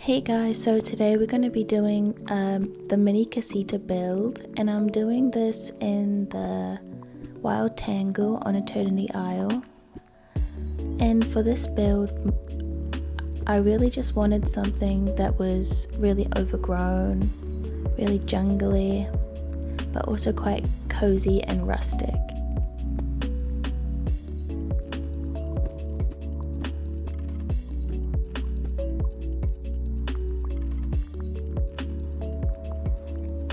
Hey guys, so today we're going to be doing the mini Casita build, and I'm doing this in the wild Tangle on Eternity Isle. And for this build, I really just wanted something that was really overgrown, really jungly, but also quite cozy and rustic.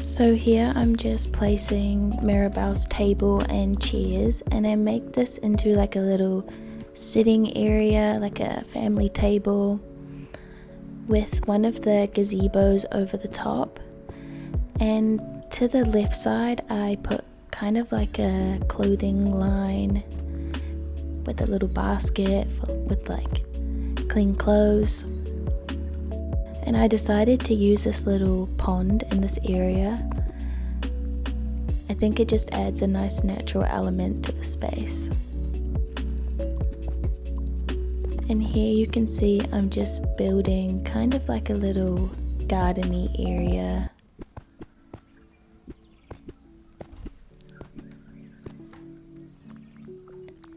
So here I'm just placing Mirabelle's table and chairs, and I make this into like a little sitting area, like a family table with one of the gazebos over the top. And to the left side I put kind of like a clothing line with a little basket with like clean clothes. And I decided to use this little pond in this area. I think it just adds a nice natural element to the space. And here you can see I'm just building kind of like a little garden-y area.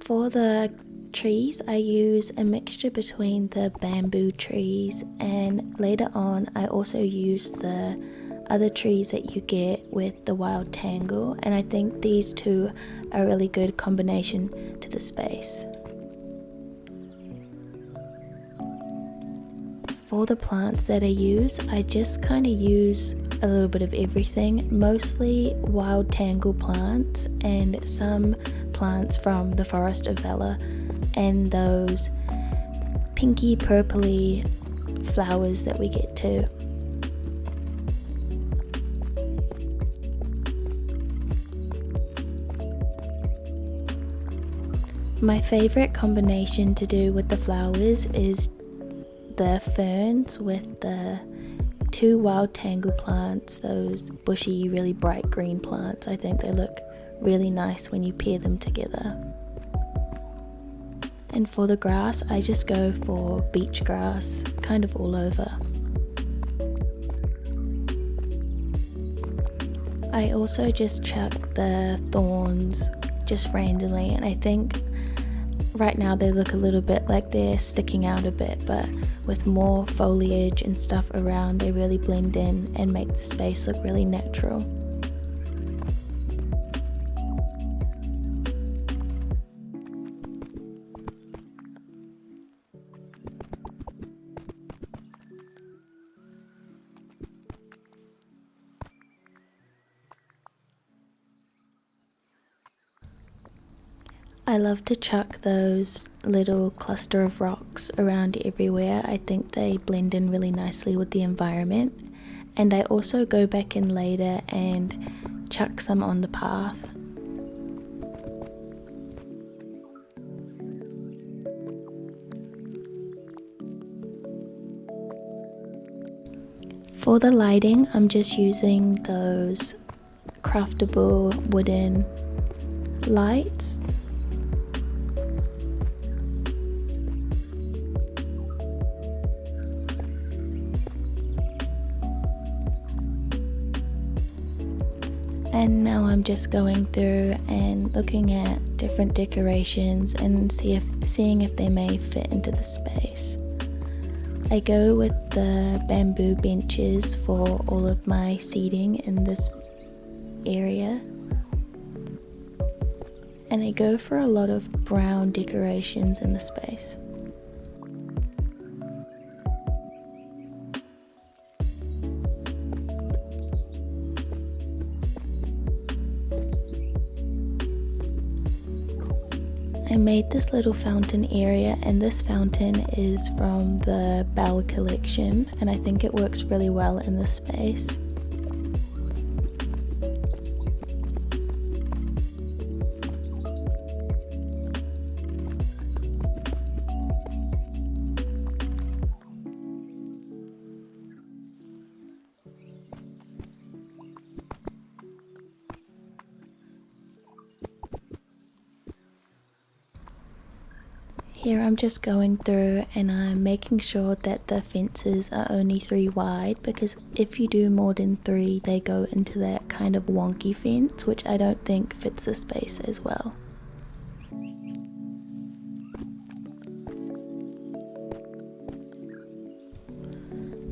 For the trees, I use a mixture between the bamboo trees, and later on I also use the other trees that you get with the wild Tangle, and I think these two are a really good combination to the space. For the plants that I use, I just kind of use a little bit of everything, mostly wild Tangle plants and some plants from the Forest of Valor and those pinky purpley flowers that we get too. My favorite combination to do with the flowers is the ferns with the two wild Tangle plants, those bushy, really bright green plants. I think they look really nice when you pair them together. And for the grass, I just go for beach grass, kind of all over. I also just chuck the thorns just randomly, and I think right now they look a little bit like they're sticking out a bit, but with more foliage and stuff around, they really blend in and make the space look really natural. I love to chuck those little cluster of rocks around everywhere. I think they blend in really nicely with the environment. And I also go back in later and chuck some on the path. For the lighting, I'm just using those craftable wooden lights. And now I'm just going through and looking at different decorations and seeing if they may fit into the space. I go with the bamboo benches for all of my seating in this area. And I go for a lot of brown decorations in the space. I made this little fountain area, and this fountain is from the Belle collection, and I think it works really well in this space. Here I'm just going through and I'm making sure that the fences are only 3 wide, because if you do more than 3 they go into that kind of wonky fence, which I don't think fits the space as well.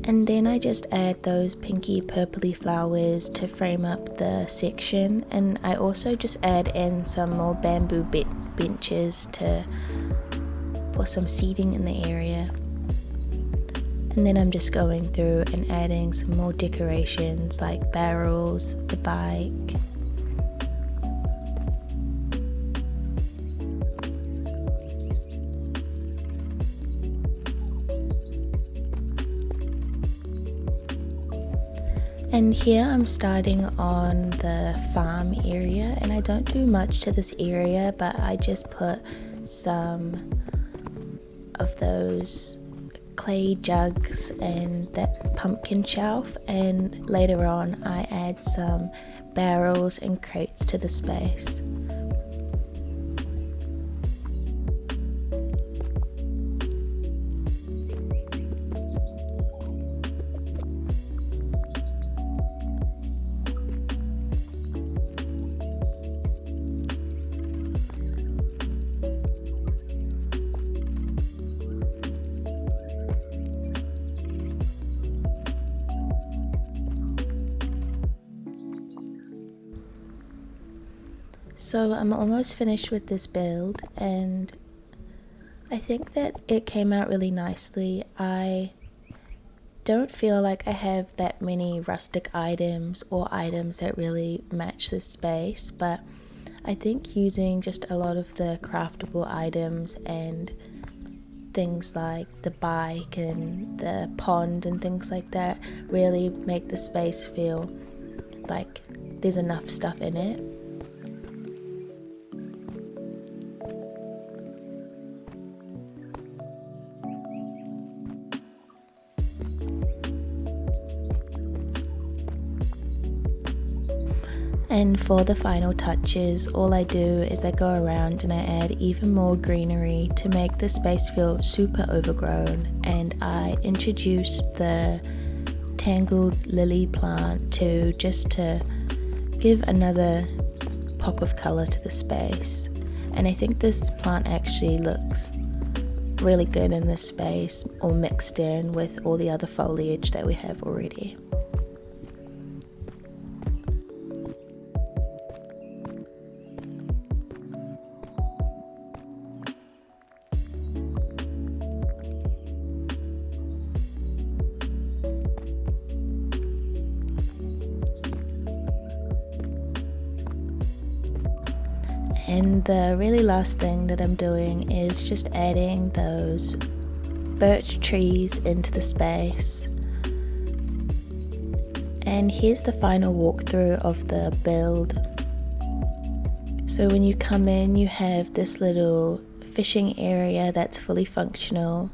And then I just add those pinky purpley flowers to frame up the section, and I also just add in some more bamboo benches for some seating in the area. And then I'm just going through and adding some more decorations like barrels, the bike. And here I'm starting on the farm area, and I don't do much to this area, but I just put some of those clay jugs and that pumpkin shelf, and later on I add some barrels and crates to the space. So I'm almost finished with this build, and I think that it came out really nicely. I don't feel like I have that many rustic items or items that really match this space, but I think using just a lot of the craftable items and things like the bike and the pond and things like that really make the space feel like there's enough stuff in it. And for the final touches, all I do is I go around and I add even more greenery to make the space feel super overgrown, and I introduce the tangled lily plant to give another pop of color to the space. And I think this plant actually looks really good in this space, all mixed in with all the other foliage that we have already. And the really last thing that I'm doing is just adding those birch trees into the space. And here's the final walkthrough of the build. So when you come in, you have this little fishing area that's fully functional.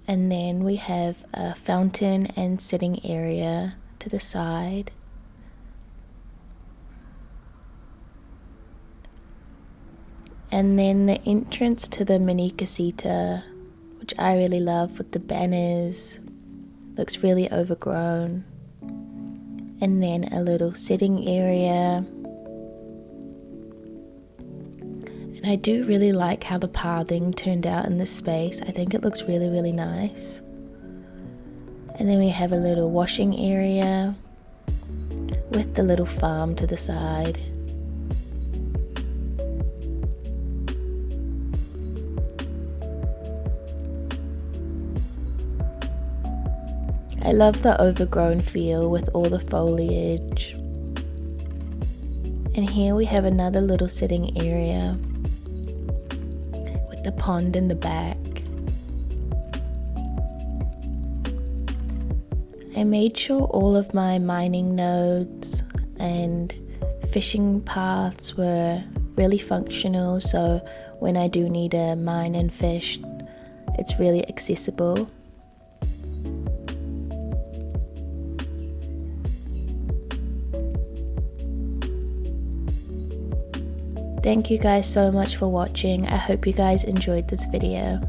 And then we have a fountain and sitting area to the side. And then the entrance to the mini casita, which I really love, with the banners, looks really overgrown. And then a little sitting area. And I do really like how the pathing turned out in this space. I think it looks really, really nice. And then we have a little washing area with the little farm to the side. I love the overgrown feel with all the foliage. And here we have another little sitting area with the pond in the back. I made sure all of my mining nodes and fishing paths were really functional, so when I do need to mine and fish, it's really accessible. Thank you guys so much for watching. I hope you guys enjoyed this video.